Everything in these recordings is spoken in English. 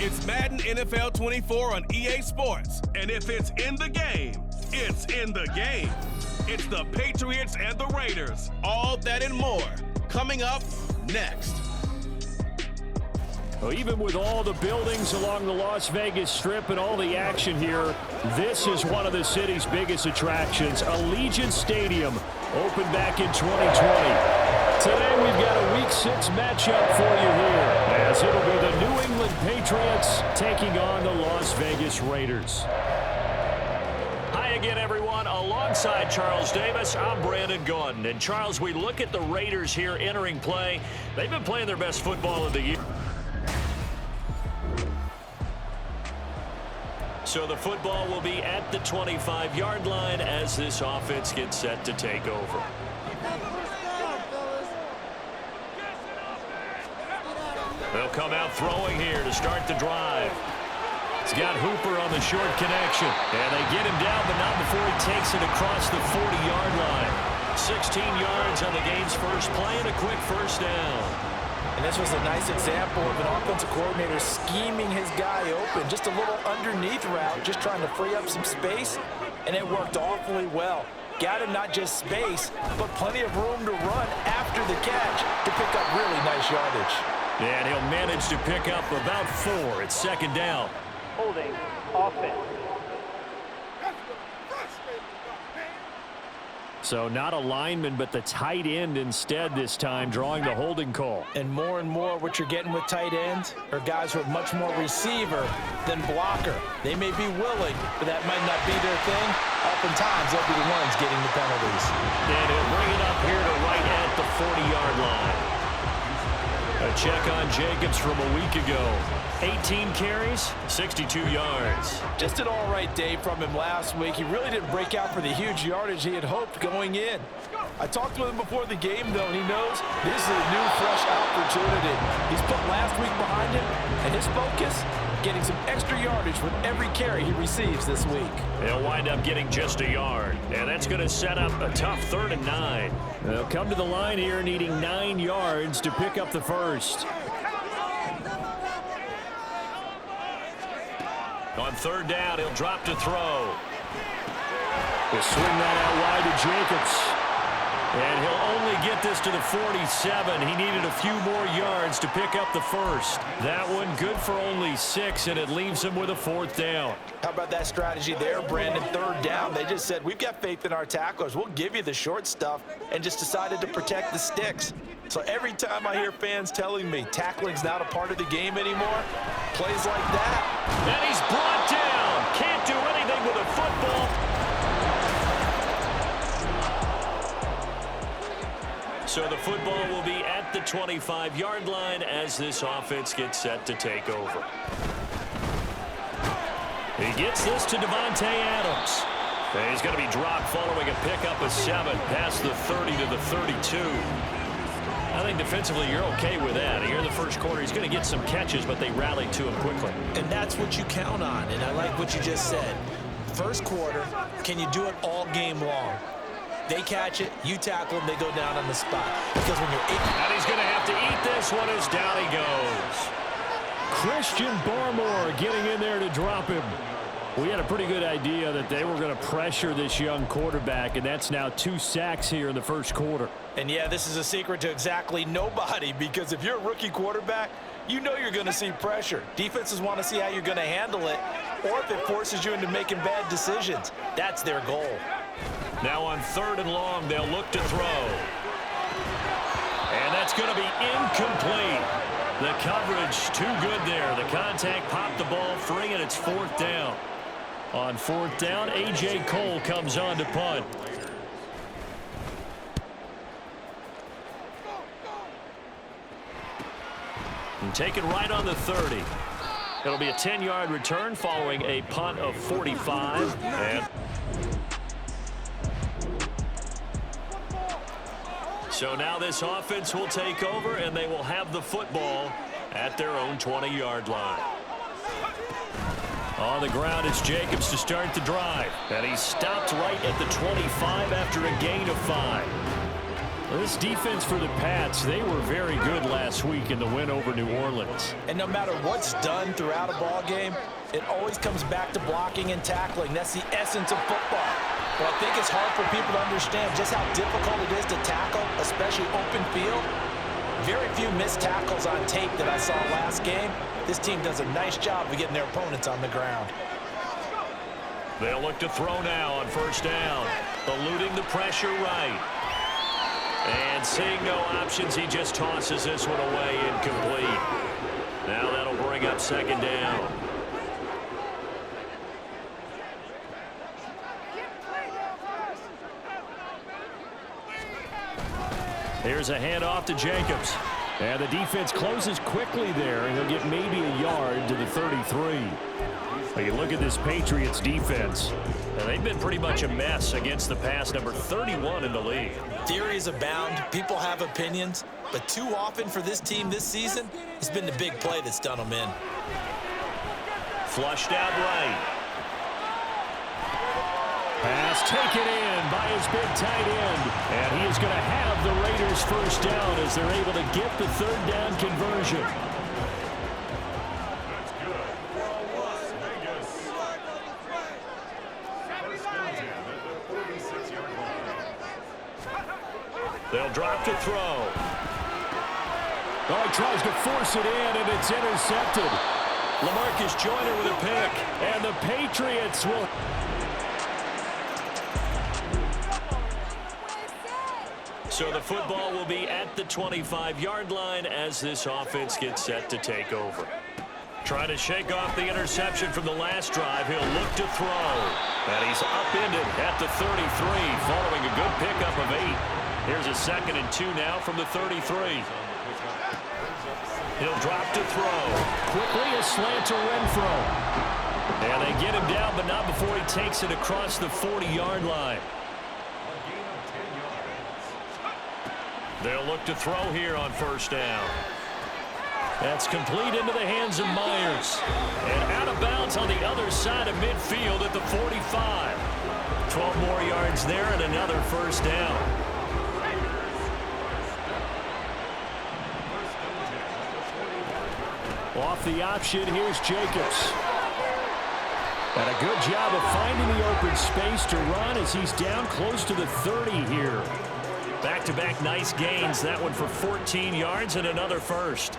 It's Madden NFL 24 on EA Sports. And if it's in the game, it's in the game. It's the Patriots and the Raiders. All that and more. Coming up next. Well, even with all the buildings along the Las Vegas Strip and all the action here, this is one of the city's biggest attractions. Allegiant Stadium opened back in 2020. Today we've got a Week 6 matchup for you here, as it'll be the New England Patriots taking on the Las Vegas Raiders. Hi again, everyone. Alongside Charles Davis, I'm Brandon Gordon. And Charles, we look at the Raiders here entering play. They've been playing their best football of the year. So the football will be at the 25-yard line as this offense gets set to take over. They'll come out throwing here to start the drive. He's got Hooper on the short connection. And they get him down, but not before he takes it across the 40-yard line. 16 yards on the game's first play and a quick first down. And this was a nice example of an offensive coordinator scheming his guy open. Just a little underneath route, just trying to free up some space, and it worked awfully well. Got him not just space, but plenty of room to run after the catch to pick up really nice yardage. And he'll manage to pick up about 4. It's second down. Holding offense. So not a lineman, but the tight end instead this time, drawing the holding call. And more what you're getting with tight ends are guys who are much more receiver than blocker. They may be willing, but that might not be their thing. Oftentimes, they'll be the ones getting the penalties. And he'll bring it up here to right at the 40-yard line. A check on Jacobs from a week ago. 18 carries, 62 yards. Just an all-right day from him last week. He really didn't break out for the huge yardage he had hoped going in. I talked with him before the game, though, and he knows this is a new, fresh opportunity. He's put last week behind him, and his focus, getting some extra yardage with every carry he receives this week. They'll wind up getting just a yard, and that's going to set up a tough 3rd and 9. They'll come to the line here needing 9 yards to pick up the first. On 3rd down, he'll drop to throw. He'll swing that out wide to Jacobs. And he'll only get this to the 47. He needed a few more yards to pick up the first. That one good for only 6, and it leaves him with a 4th down. How about that strategy there, Brandon? 3rd down, they just said, we've got faith in our tacklers. We'll give you the short stuff, and just decided to protect the sticks. So every time I hear fans telling me tackling's not a part of the game anymore, plays like that. And he's brought down. Can't do anything with a football. So the football will be at the 25-yard line as this offense gets set to take over. He gets this to Devontae Adams. And he's going to be dropped following a pickup of 7 past the 30 to the 32. I think defensively you're okay with that. Here in the first quarter, he's going to get some catches, but they rallied to him quickly. And that's what you count on, and I like what you just said. First quarter, can you do it all game long? They catch it, you tackle them, they go down on the spot. Because when you're and he's going to have to eat this one as down he goes. Christian Barmore getting in there to drop him. We had a pretty good idea that they were going to pressure this young quarterback, and that's now 2 sacks here in the first quarter. And yeah, this is a secret to exactly nobody, because if you're a rookie quarterback, you know you're going to see pressure. Defenses want to see how you're going to handle it, or if it forces you into making bad decisions. That's their goal. Now on 3rd and long, they'll look to throw. And that's going to be incomplete. The coverage too good there. The contact popped the ball free, and it's 4th down. On 4th down, A.J. Cole comes on to punt. And taken right on the 30. It'll be a 10-yard return following a punt of 45. And so now this offense will take over, and they will have the football at their own 20-yard line. On the ground, it's Jacobs to start the drive. And he stopped right at the 25 after a gain of 5. This defense for the Pats, they were very good last week in the win over New Orleans. And no matter what's done throughout a ball game, it always comes back to blocking and tackling. That's the essence of football. But I think it's hard for people to understand just how difficult it is to tackle, especially open field. Very few missed tackles on tape that I saw last game. This team does a nice job of getting their opponents on the ground. They'll look to throw now on first down. Eluding the pressure right. And seeing no options, he just tosses this one away incomplete. Now that'll bring up second down. Here's a handoff to Jacobs. And the defense closes quickly there, and he'll get maybe a yard to the 33. You look at this Patriots defense, and they've been pretty much a mess against the pass, number 31 in the league. Theories abound. People have opinions. But too often for this team this season, it's been the big play that's done them in. Flushed out right. Pass taken in by his big tight end. And he is going to have the Raiders first down as they're able to get the third down conversion. They'll drop to throw. Oh, he tries to force it in, and it's intercepted. LaMarcus Joyner with a pick, and the Patriots will... So the football will be at the 25-yard line as this offense gets set to take over. Trying to shake off the interception from the last drive. He'll look to throw. And he's upended at the 33 following a good pickup of 8. Here's a 2nd and 2 now from the 33. He'll drop to throw. Quickly a slant to Renfro. And they get him down, but not before he takes it across the 40-yard line. They'll look to throw here on first down. That's complete into the hands of Myers. And out of bounds on the other side of midfield at the 45. 12 more yards there and another first down. Off the option, here's Jacobs. And a good job of finding the open space to run as he's down close to the 30 here. Back-to-back nice gains. That one for 14 yards and another first.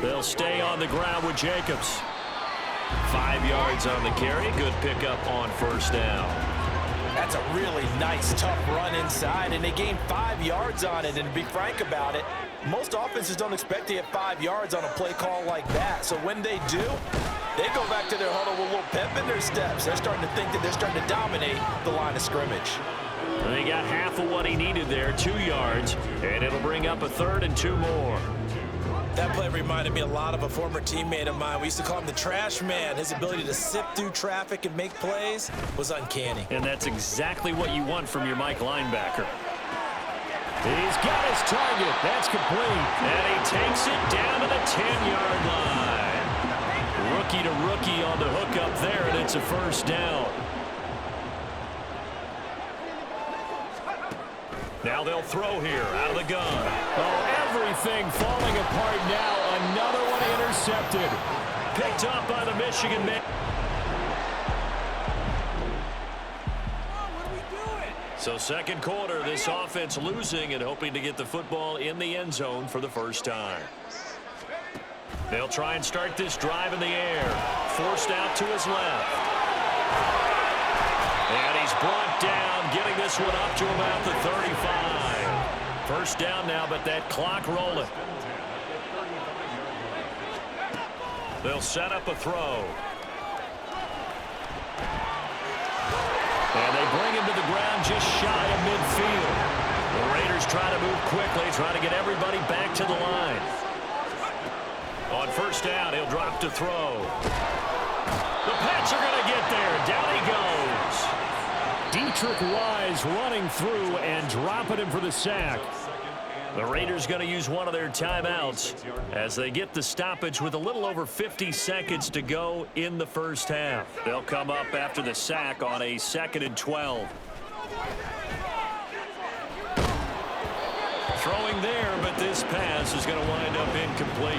They'll stay on the ground with Jacobs. 5 yards on the carry. Good pickup on first down. That's a really nice, tough run inside, and they gained 5 yards on it. And to be frank about it, most offenses don't expect to get 5 yards on a play call like that. So when they do, they go back to their huddle with a little pep in their steps. They're starting to think that they're starting to dominate the line of scrimmage. And they got half of what he needed there, 2 yards, and it'll bring up a 3rd and 2 more. That play reminded me a lot of a former teammate of mine. We used to call him the trash man. His ability to sift through traffic and make plays was uncanny. And that's exactly what you want from your Mike linebacker. He's got his target. That's complete. And he takes it down to the 10-yard line. Rookie to rookie on the hook up there, and it's a first down. Now they'll throw here out of the gun. Oh, everything falling apart now. Another one intercepted. Picked up by the Michigan man. So second quarter, this offense losing and hoping to get the football in the end zone for the first time. They'll try and start this drive in the air. Forced out to his left. And he's brought down, getting this one up to about the 35. First down now, but that clock rolling. They'll set up a throw. And they bring him to the ground just shy of midfield. The Raiders try to move quickly, try to get everybody back to the line. On first down, he'll drop to throw. The Pats are going to get there. Down he goes. Dietrich Wise running through and dropping him for the sack. The Raiders going to use one of their timeouts as they get the stoppage with a little over 50 seconds to go in the first half. They'll come up after the sack on a 2nd and 12. there, but this pass is going to wind up incomplete.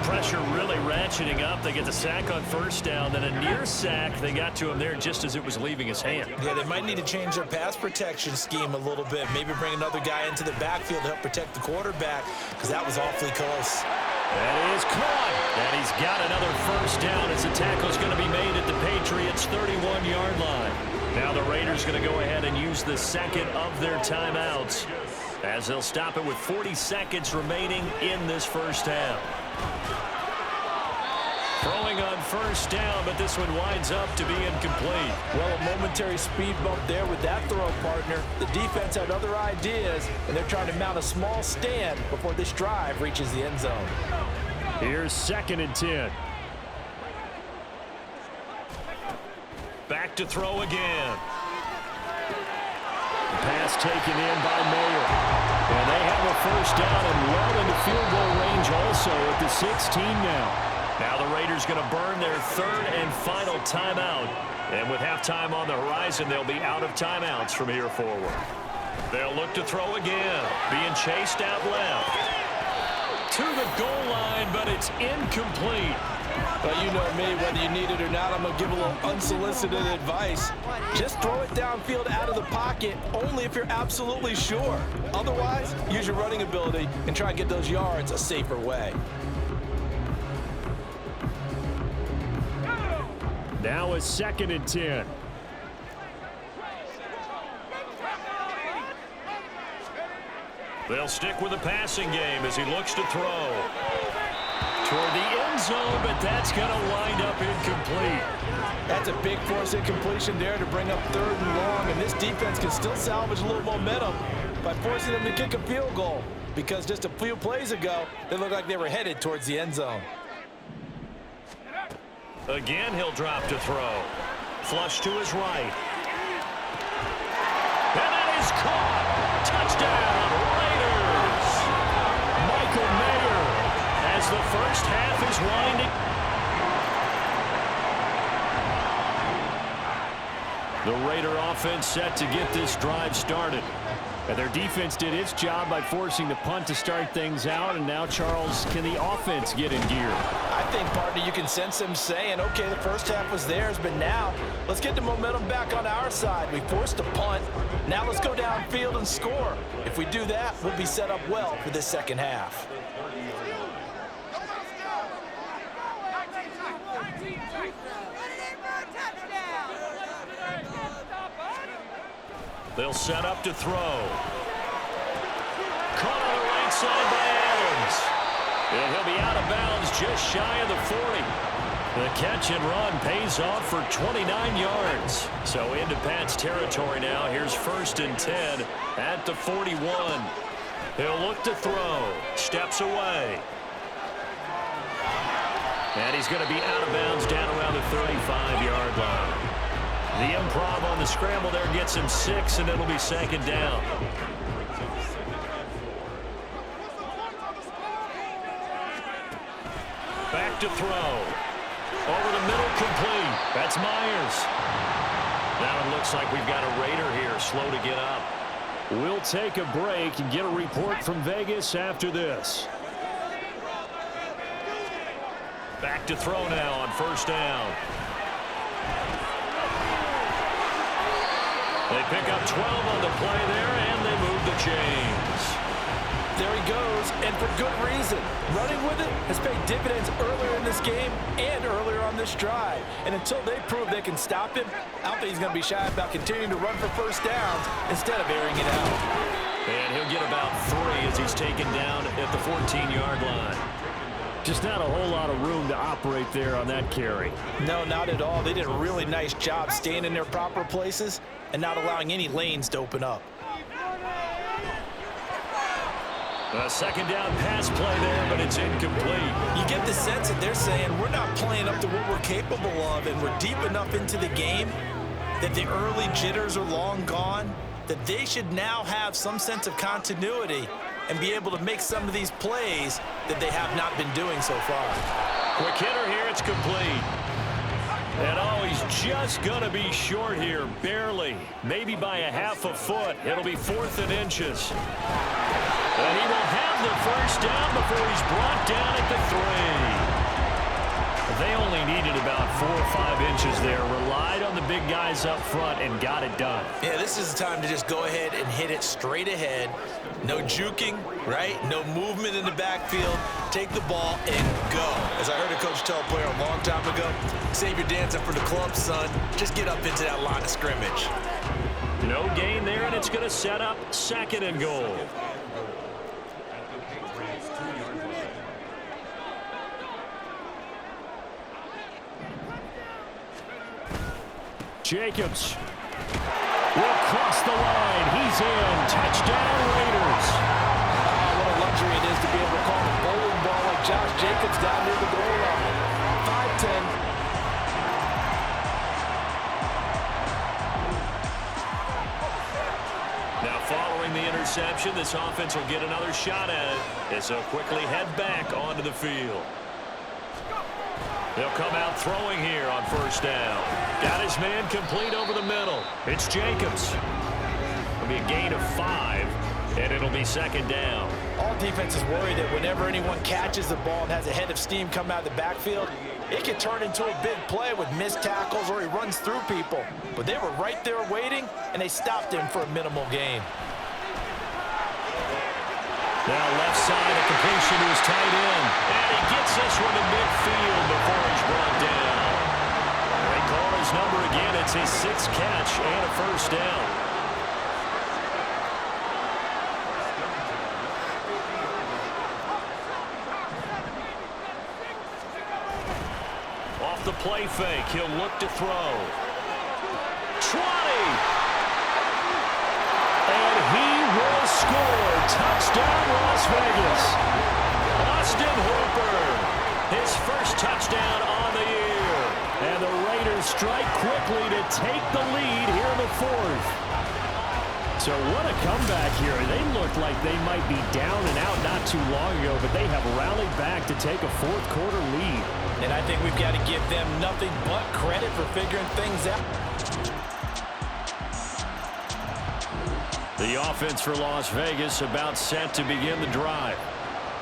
Pressure really ratcheting up. They get the sack on first down, then a near sack. They got to him there just as it was leaving his hand. Yeah, they might need to change their pass protection scheme a little bit. Maybe bring another guy into the backfield to help protect the quarterback, because that was awfully close. That is caught. And he's got another first down as the tackle's going to be made at the Patriots' 31-yard line. Now the Raiders going to go ahead and use the second of their timeouts as they'll stop it with 40 seconds remaining in this first half. Throwing on first down, but this one winds up to be incomplete. Well, a momentary speed bump there with that throw, partner. The defense had other ideas, and they're trying to mount a small stand before this drive reaches the end zone. Here's 2nd and 10. Back to throw again. Pass taken in by Mayer. And they have a first down and well into field goal range also at the 16 now. Now the Raiders going to burn their 3rd and final timeout. And with halftime on the horizon, they'll be out of timeouts from here forward. They'll look to throw again. Being chased out left. To the goal line, but it's incomplete. But you know me, whether you need it or not, I'm going to give a little unsolicited advice. Just throw it downfield out of the pocket, only if you're absolutely sure. Otherwise, use your running ability and try and get those yards a safer way. Now a 2nd and 10. They'll stick with the passing game as he looks to throw. Toward the end zone, but that's going to wind up incomplete. That's a big force incompletion there to bring up 3rd and long, and this defense can still salvage a little momentum by forcing them to kick a field goal, because just a few plays ago, they looked like they were headed towards the end zone. Again, he'll drop to throw. Flush to his right. And that is caught. Touchdown, Raiders. Michael Mayer as the first half is winding. The Raider offense set to get this drive started. And their defense did its job by forcing the punt to start things out. And now, Charles, can the offense get in gear? I think, partner, you can sense them saying, okay, the first half was theirs, but now let's get the momentum back on our side. We forced a punt. Now let's go downfield and score. If we do that, we'll be set up well for this second half. They'll set up to throw. Caught on the right side by Adams. And he'll be out of bounds just shy of the 40. The catch and run pays off for 29 yards. So into Pat's territory now. Here's 1st and 10 at the 41. He'll look to throw. Steps away. And he's going to be out of bounds down around the 35-yard line. The improv on the scramble there gets him 6, and it'll be 2nd down. Back to throw. Over the middle, complete. That's Myers. Now it looks like we've got a Raider here, slow to get up. We'll take a break and get a report from Vegas after this. Back to throw now on first down. They pick up 12 on the play there, and they move the chains. There he goes, and for good reason. Running with it has paid dividends earlier in this game and earlier on this drive. And until they prove they can stop him, I don't think he's going to be shy about continuing to run for first downs instead of airing it out. And he'll get about 3 as he's taken down at the 14-yard line. Just not a whole lot of room to operate there on that carry. No, not at all. They did a really nice job staying in their proper places and not allowing any lanes to open up. A 2nd down pass play there, but it's incomplete. You get the sense that they're saying we're not playing up to what we're capable of, and we're deep enough into the game that the early jitters are long gone, that they should now have some sense of continuity and be able to make some of these plays that they have not been doing so far. Quick hitter here, it's complete. And oh, he's just going to be short here, barely. Maybe by a half a foot. It'll be 4th and inches. And he will have the first down before he's brought down at the 3. They only needed about 4 or 5 inches there, relied on the big guys up front, and got it done. Yeah, this is the time to just go ahead and hit it straight ahead. No juking, right? No movement in the backfield. Take the ball and go. As I heard a coach tell a player a long time ago, save your dancing for the club, son. Just get up into that line of scrimmage. No gain there, and it's going to set up 2nd and goal. Jacobs will cross the line. He's in. Touchdown, Raiders. What a luxury it is to be able to call a bowling ball like Josh Jacobs down near the goal line. 5-10. Now following the interception, this offense will get another shot at it as they'll quickly head back onto the field. They'll come out throwing here on 1st down. Got his man complete over the middle. It's Jacobs. It'll be a gain of 5, and it'll be 2nd down. All defenses worry that whenever anyone catches the ball and has a head of steam come out of the backfield, it can turn into a big play with missed tackles or he runs through people. But they were right there waiting, and they stopped him for a minimal gain. Now left side, a completion to his tight end. And he gets this one to midfield before he's brought down. They call his number again. It's his 6th catch and a 1st down. Off the play fake, he'll look to throw. 20! And he will score. Touchdown, Las Vegas. Austin Hooper, his first touchdown on the year. And the Raiders strike quickly to take the lead here in the 4th. So what a comeback here. They looked like they might be down and out not too long ago, but they have rallied back to take a 4th quarter lead. And I think we've got to give them nothing but credit for figuring things out. The offense for Las Vegas about set to begin the drive.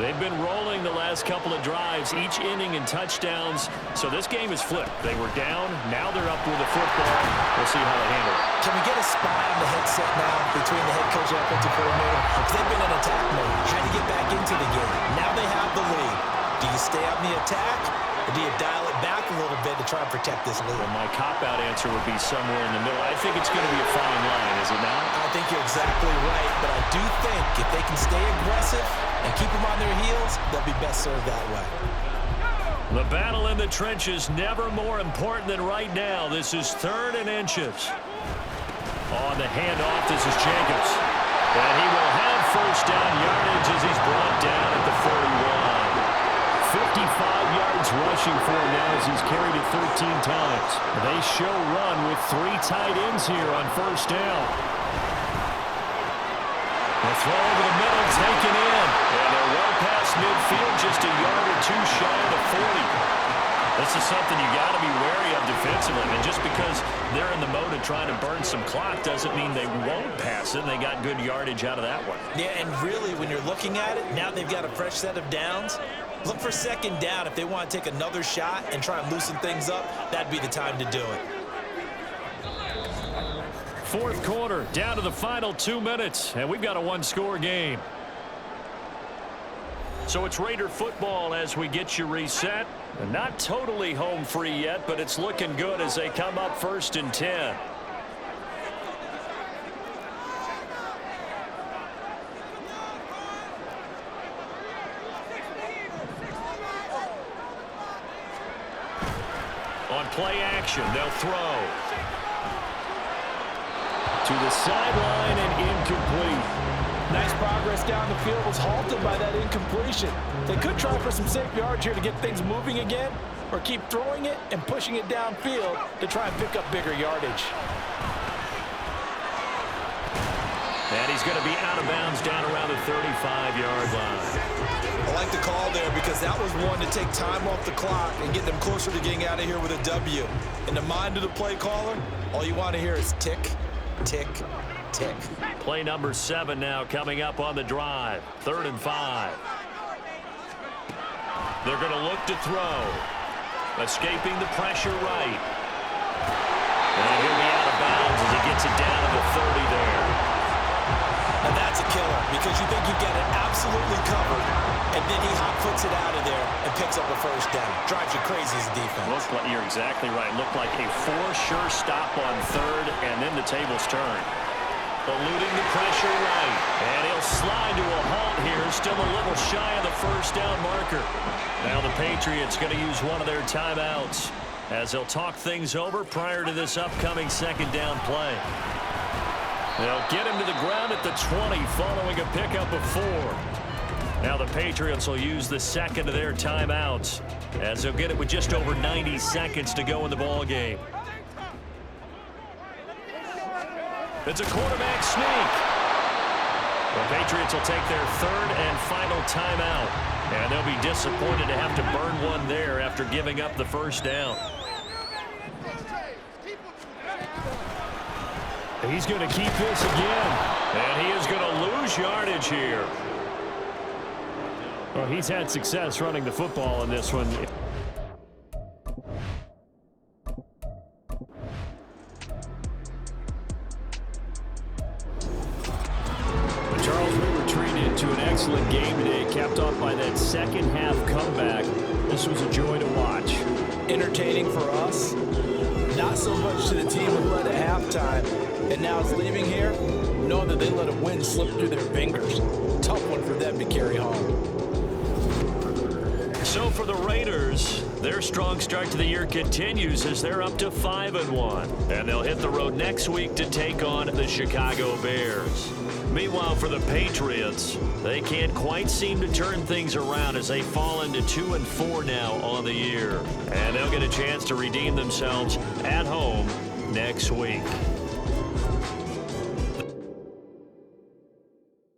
They've been rolling the last couple of drives, each inning in touchdowns. So this game is flipped. They were down. Now they're up with the football. We'll see how they handle it. Can we get a spy on the headset now between the head coach and offensive coordinator? Because they've been in attack mode, trying to get back into the game. Now they have the lead. Do you stay on the attack, or do you dial it back a little bit to try and protect this lead? Well, my cop-out answer would be somewhere in the middle. I think it's going to be a fine line, is it not? I think you're exactly right, but I do think if they can stay aggressive and keep them on their heels, they'll be best served that way. The battle in the trenches never more important than right now. This is 3rd and inches. On the handoff, this is Jacobs. And he will have 1st down yardage as he's brought down at the 41. 55 yards rushing for him now as he's carried it 13 times. They show run with 3 tight ends here on 1st down. The throw over the middle, taken in. And they're well past midfield, just a yard or 2 shy of the 40. This is something you got to be wary of defensively. And just because they're in the mode of trying to burn some clock doesn't mean they won't pass it. They got good yardage out of that one. Yeah, and really, when you're looking at it, now they've got a fresh set of downs. Look for 2nd down. If they want to take another shot and try and loosen things up, that'd be the time to do it. 4th quarter, down to the final 2 minutes, and we've got a 1-score game. So it's Raider football as we get you reset. Not totally home free yet, but it's looking good as they come up 1st and 10. On play action, they'll throw. To the sideline and incomplete. Nice progress down the field was halted by that incompletion. They could try for some safe yards here to get things moving again, or keep throwing it and pushing it downfield to try and pick up bigger yardage. And he's going to be out of bounds down around the 35-yard line. I like the call there because that was one to take time off the clock and get them closer to getting out of here with a W. In the mind of the play caller, all you want to hear is tick, tick, tick. Play number 7 now coming up on the drive. 3rd and 5. They're going to look to throw. Escaping the pressure right. And he'll be out of bounds as he gets it down to the 30 there. And that's a killer because you think you get it absolutely covered, and then he hot-foots it out of there and picks up a first down. Drives you crazy as a defense. You're exactly right. Looked like a for-sure stop on 3rd, and then the tables turn. Eluding the pressure right. And he'll slide to a halt here. Still a little shy of the first down marker. Now the Patriots going to use one of their timeouts as they'll talk things over prior to this upcoming 2nd down play. They'll get him to the ground at the 20 following a pickup of 4. Now the Patriots will use the 2nd of their timeouts as they'll get it with just over 90 seconds to go in the ball game. It's a quarterback sneak. The Patriots will take their 3rd and final timeout, and they'll be disappointed to have to burn one there after giving up the first down. He's going to keep this again, and he is going to lose yardage here. Well, he's had success running the football in this one. Charles, we were treated to an excellent game today, capped off by that second half comeback. This was a joy to watch. Entertaining for us, not so much to the team who led at halftime, and now is leaving here, knowing that they let a win slip through their fingers. Tough one for them to carry home. So for the Raiders, their strong start to the year continues as they're up to 5-1. And they'll hit the road next week to take on the Chicago Bears. Meanwhile, for the Patriots, they can't quite seem to turn things around as they fall into 2-4 now on the year. And they'll get a chance to redeem themselves at home next week.